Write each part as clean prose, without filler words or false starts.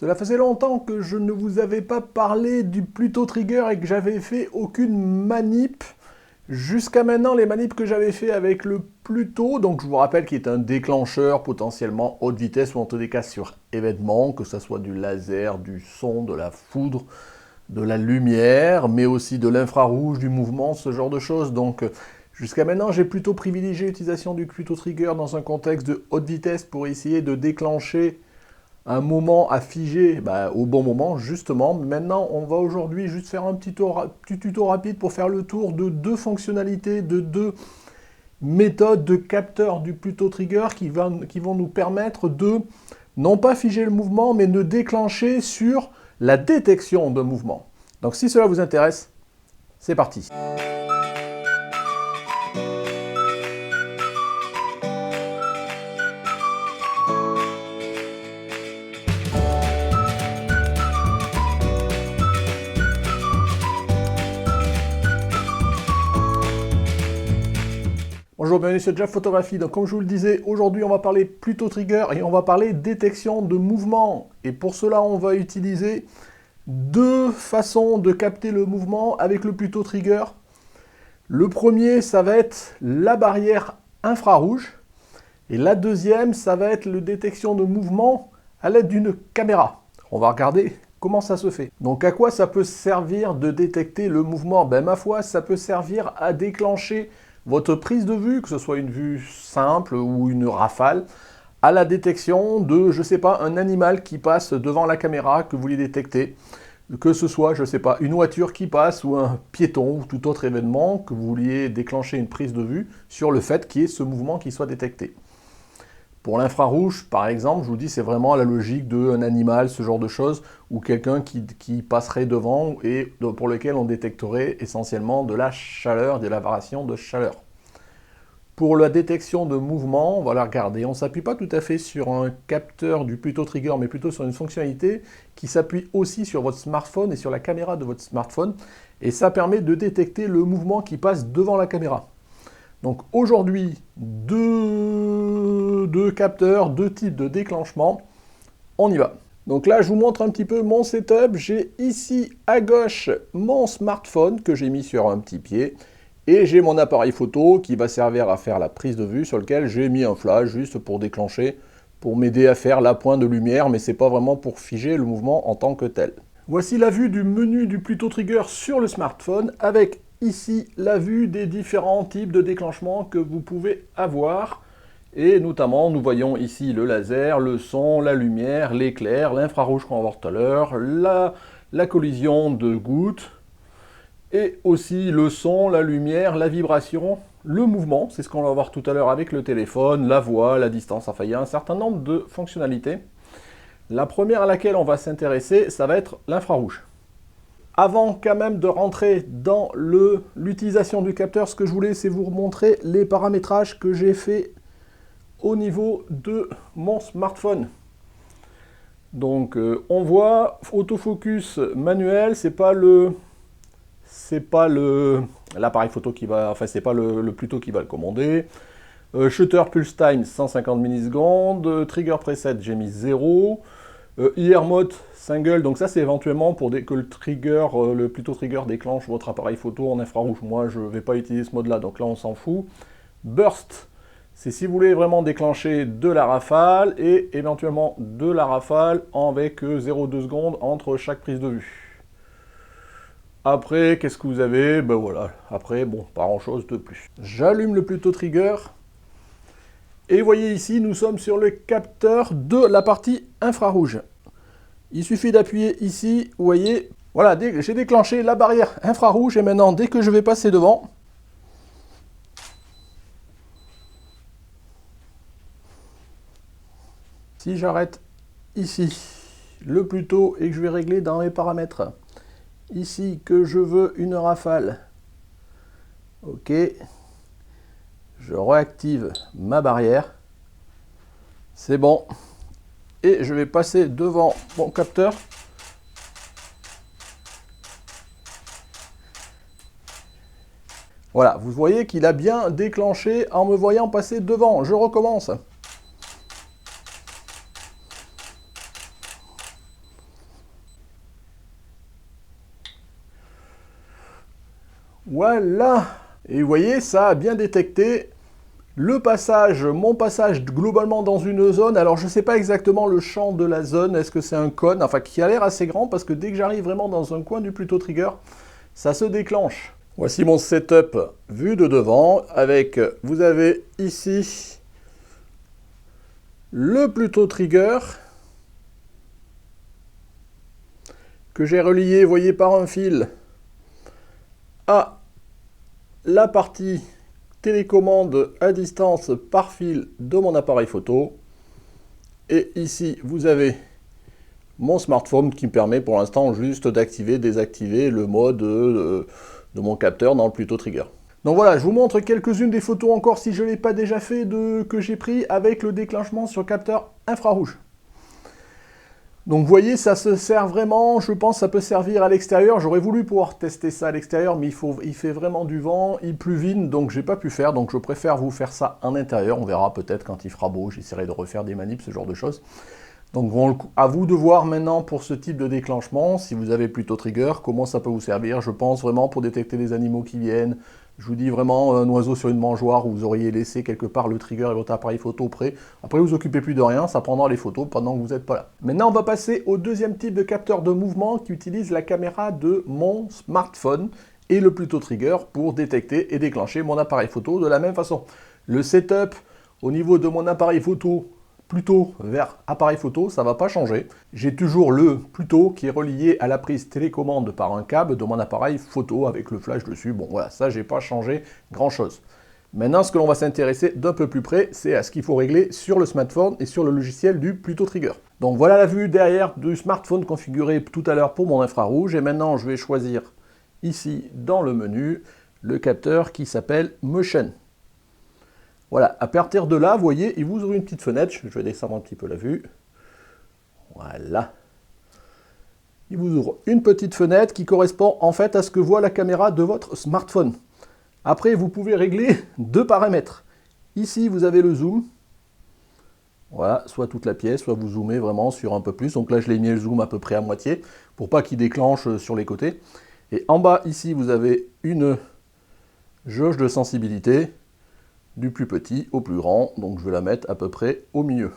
Cela faisait longtemps que je ne vous avais pas parlé du Pluto Trigger et que j'avais fait aucune manip. Jusqu'à maintenant, les manips que j'avais fait avec le Pluto, donc je vous rappelle qu'il est un déclencheur potentiellement haute vitesse ou en tous les cas sur événement, que ce soit du laser, du son, de la foudre, de la lumière, mais aussi de l'infrarouge, du mouvement, ce genre de choses. Donc jusqu'à maintenant, j'ai plutôt privilégié l'utilisation du Pluto Trigger dans un contexte de haute vitesse pour essayer de déclencher un moment à figer au bon moment, justement. Maintenant, on va aujourd'hui juste faire un petit tuto rapide pour faire le tour de deux fonctionnalités, de deux méthodes de capteur du Pluto Trigger qui vont nous permettre de, non pas figer le mouvement, mais de déclencher sur la détection de mouvement. Donc si cela vous intéresse, c'est parti. Bonjour, bienvenue sur Jeff Photographie. Donc comme je vous le disais, aujourd'hui on va parler Pluto Trigger et on va parler détection de mouvement. Et pour cela on va utiliser deux façons de capter le mouvement avec le Pluto Trigger. Le premier, ça va être la barrière infrarouge. Et la deuxième, ça va être la détection de mouvement à l'aide d'une caméra. On va regarder comment ça se fait. Donc à quoi ça peut servir de détecter le mouvement? Ma foi, ça peut servir à déclencher votre prise de vue, que ce soit une vue simple ou une rafale, à la détection de, je ne sais pas, un animal qui passe devant la caméra que vous voulez détecter, que ce soit, je ne sais pas, une voiture qui passe ou un piéton ou tout autre événement que vous vouliez déclencher une prise de vue sur le fait qu'il y ait ce mouvement qui soit détecté. Pour l'infrarouge, par exemple, je vous dis, c'est vraiment la logique d'un animal, ce genre de choses, ou quelqu'un qui passerait devant et pour lequel on détecterait essentiellement de la chaleur, de la variation de chaleur. Pour la détection de mouvement, on va la regarder. On ne s'appuie pas tout à fait sur un capteur du Pluto Trigger, mais plutôt sur une fonctionnalité qui s'appuie aussi sur votre smartphone et sur la caméra de votre smartphone. Et ça permet de détecter le mouvement qui passe devant la caméra. Donc aujourd'hui, deux capteurs, deux types de déclenchement. On y va. Donc là, je vous montre un petit peu mon setup. J'ai ici à gauche mon smartphone que j'ai mis sur un petit pied. Et j'ai mon appareil photo qui va servir à faire la prise de vue sur lequel j'ai mis un flash juste pour déclencher, pour m'aider à faire la pointe de lumière, mais c'est pas vraiment pour figer le mouvement en tant que tel. Voici la vue du menu du Pluto Trigger sur le smartphone avec ici la vue des différents types de déclenchement que vous pouvez avoir. Et notamment, nous voyons ici le laser, le son, la lumière, l'éclair, l'infrarouge qu'on va voir tout à l'heure, la collision de gouttes, et aussi le son, la lumière, la vibration, le mouvement, c'est ce qu'on va voir tout à l'heure avec le téléphone, la voix, la distance, enfin il y a un certain nombre de fonctionnalités. La première à laquelle on va s'intéresser, ça va être l'infrarouge. Avant quand même de rentrer dans l'utilisation du capteur, ce que je voulais, c'est vous montrer les paramétrages que j'ai fait au niveau de mon smartphone. Donc on voit autofocus manuel, c'est pas l'appareil photo qui va, enfin c'est pas le Pluto qui va le commander. Shutter pulse time 150 millisecondes, trigger preset j'ai mis 0. IR mode single, donc ça c'est éventuellement pour que le Pluto Trigger déclenche votre appareil photo en infrarouge. Moi je ne vais pas utiliser ce mode là, donc là on s'en fout. Burst, c'est si vous voulez vraiment déclencher de la rafale et éventuellement de la rafale avec 0,2 secondes entre chaque prise de vue. Après, qu'est-ce que vous avez? Voilà, après, bon, pas grand-chose de plus. J'allume le Pluto Trigger. Et vous voyez ici, nous sommes sur le capteur de la partie infrarouge. Il suffit d'appuyer ici, vous voyez, voilà, j'ai déclenché la barrière infrarouge et maintenant, dès que je vais passer devant, si j'arrête ici le Pluto et que je vais régler dans les paramètres, ici que je veux une rafale, ok, je réactive ma barrière, c'est bon, et je vais passer devant mon capteur. Voilà, vous voyez qu'il a bien déclenché en me voyant passer devant. Je recommence. Voilà. Et vous voyez, ça a bien détecté le passage, mon passage globalement dans une zone. Alors je ne sais pas exactement le champ de la zone, est-ce que c'est un cône, enfin qui a l'air assez grand parce que dès que j'arrive vraiment dans un coin du Pluto Trigger, ça se déclenche. Voici mon setup vu de devant avec, vous avez ici le Pluto Trigger que j'ai relié, vous voyez, par un fil à la partie télécommande à distance par fil de mon appareil photo. Et ici, vous avez mon smartphone qui me permet pour l'instant juste d'activer, désactiver le mode de mon capteur dans le Pluto Trigger. Donc voilà, je vous montre quelques-unes des photos encore si je ne l'ai pas déjà fait que j'ai pris avec le déclenchement sur capteur infrarouge. Donc vous voyez, ça se sert vraiment, je pense que ça peut servir à l'extérieur. J'aurais voulu pouvoir tester ça à l'extérieur, mais il fait vraiment du vent, il pluvine, donc j'ai pas pu faire. Donc je préfère vous faire ça en intérieur. On verra peut-être quand il fera beau, j'essaierai de refaire des manips, ce genre de choses. Donc à vous de voir maintenant pour ce type de déclenchement, si vous avez Pluto Trigger, comment ça peut vous servir. Je pense vraiment pour détecter des animaux qui viennent. Je vous dis vraiment un oiseau sur une mangeoire où vous auriez laissé quelque part le trigger et votre appareil photo prêt. Après vous occupez plus de rien, ça prendra les photos pendant que vous n'êtes pas là. Maintenant on va passer au deuxième type de capteur de mouvement qui utilise la caméra de mon smartphone et le Pluto Trigger pour détecter et déclencher mon appareil photo de la même façon. Le setup au niveau de mon appareil photo Pluto vers appareil photo, ça ne va pas changer. J'ai toujours le Pluto qui est relié à la prise télécommande par un câble de mon appareil photo avec le flash dessus. Bon voilà, ça j'ai pas changé grand chose. Maintenant, ce que l'on va s'intéresser d'un peu plus près, c'est à ce qu'il faut régler sur le smartphone et sur le logiciel du Pluto Trigger. Donc voilà la vue derrière du smartphone configuré tout à l'heure pour mon infrarouge. Et maintenant, je vais choisir ici dans le menu le capteur qui s'appelle Motion. Voilà, à partir de là, vous voyez, il vous ouvre une petite fenêtre. Je vais descendre un petit peu la vue. Voilà. Il vous ouvre une petite fenêtre qui correspond en fait à ce que voit la caméra de votre smartphone. Après, vous pouvez régler deux paramètres. Ici, vous avez le zoom. Voilà, soit toute la pièce, soit vous zoomez vraiment sur un peu plus. Donc là, je l'ai mis le zoom à peu près à moitié, pour pas qu'il déclenche sur les côtés. Et en bas, ici, vous avez une jauge de sensibilité, du plus petit au plus grand. Donc je vais la mettre à peu près au milieu.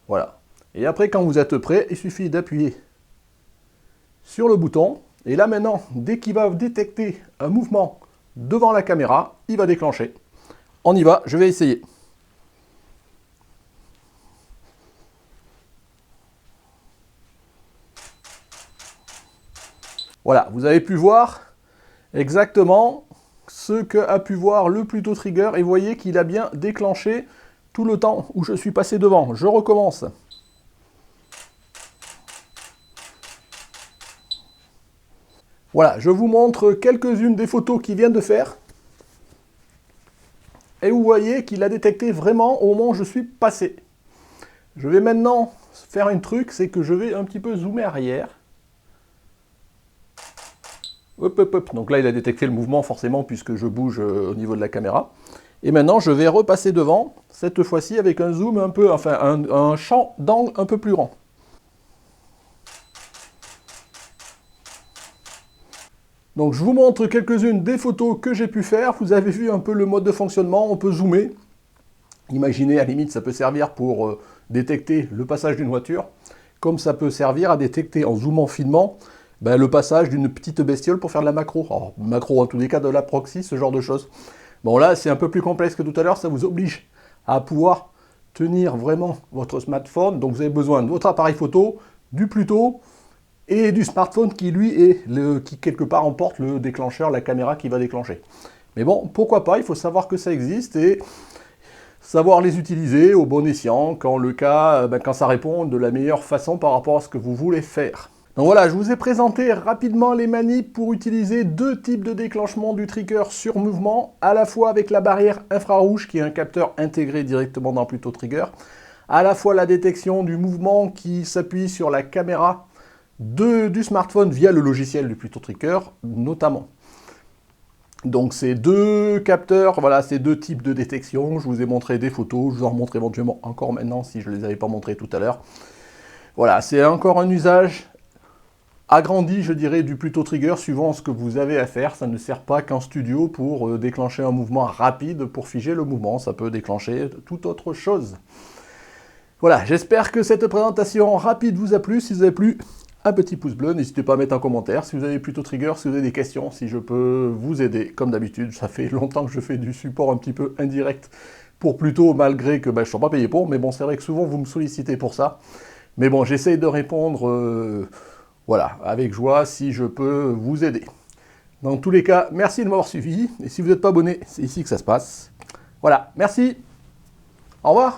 Voilà. Et après, quand vous êtes prêt, il suffit d'appuyer sur le bouton. Et là, maintenant, dès qu'il va détecter un mouvement devant la caméra, il va déclencher. On y va, je vais essayer. Voilà, vous avez pu voir exactement ce qu'a pu voir le Pluto Trigger et vous voyez qu'il a bien déclenché tout le temps où je suis passé devant. Je recommence. Voilà, je vous montre quelques-unes des photos qu'il vient de faire. Et vous voyez qu'il a détecté vraiment au moment où je suis passé. Je vais maintenant faire un truc, c'est que je vais un petit peu zoomer arrière. Hop, hop, hop. Donc là, il a détecté le mouvement forcément puisque je bouge au niveau de la caméra. Et maintenant, je vais repasser devant, cette fois-ci avec un zoom un peu, enfin un champ d'angle un peu plus grand. Donc je vous montre quelques-unes des photos que j'ai pu faire. Vous avez vu un peu le mode de fonctionnement, on peut zoomer. Imaginez, à la limite, ça peut servir pour détecter le passage d'une voiture, comme ça peut servir à détecter en zoomant finement le passage d'une petite bestiole pour faire de la macro. Alors, macro en tous les cas, de la proxy, ce genre de choses. Bon là, c'est un peu plus complexe que tout à l'heure, ça vous oblige à pouvoir tenir vraiment votre smartphone. Donc vous avez besoin de votre appareil photo, du Pluto et du smartphone qui lui est qui quelque part emporte le déclencheur, la caméra qui va déclencher. Mais bon, pourquoi pas, il faut savoir que ça existe et savoir les utiliser au bon escient quand quand ça répond de la meilleure façon par rapport à ce que vous voulez faire. Donc voilà, je vous ai présenté rapidement les manips pour utiliser deux types de déclenchement du trigger sur mouvement, à la fois avec la barrière infrarouge qui est un capteur intégré directement dans Pluto Trigger, à la fois la détection du mouvement qui s'appuie sur la caméra du smartphone via le logiciel du Pluto Trigger notamment. Donc ces deux capteurs, voilà, ces deux types de détection, je vous ai montré des photos, je vous en remontre éventuellement encore maintenant si je ne les avais pas montrées tout à l'heure. Voilà, c'est encore un usage agrandi, je dirais, du Pluto Trigger suivant ce que vous avez à faire. Ça ne sert pas qu'en studio pour déclencher un mouvement rapide pour figer le mouvement. Ça peut déclencher toute autre chose. Voilà, j'espère que cette présentation rapide vous a plu. Si vous avez plu, un petit pouce bleu. N'hésitez pas à mettre un commentaire. Si vous avez Pluto Trigger, si vous avez des questions, si je peux vous aider. Comme d'habitude, ça fait longtemps que je fais du support un petit peu indirect pour Pluto, malgré que je ne sois pas payé pour. Mais bon, c'est vrai que souvent vous me sollicitez pour ça. Mais bon, j'essaye de répondre... voilà, avec joie, si je peux vous aider. Dans tous les cas, merci de m'avoir suivi. Et si vous n'êtes pas abonné, c'est ici que ça se passe. Voilà, merci. Au revoir.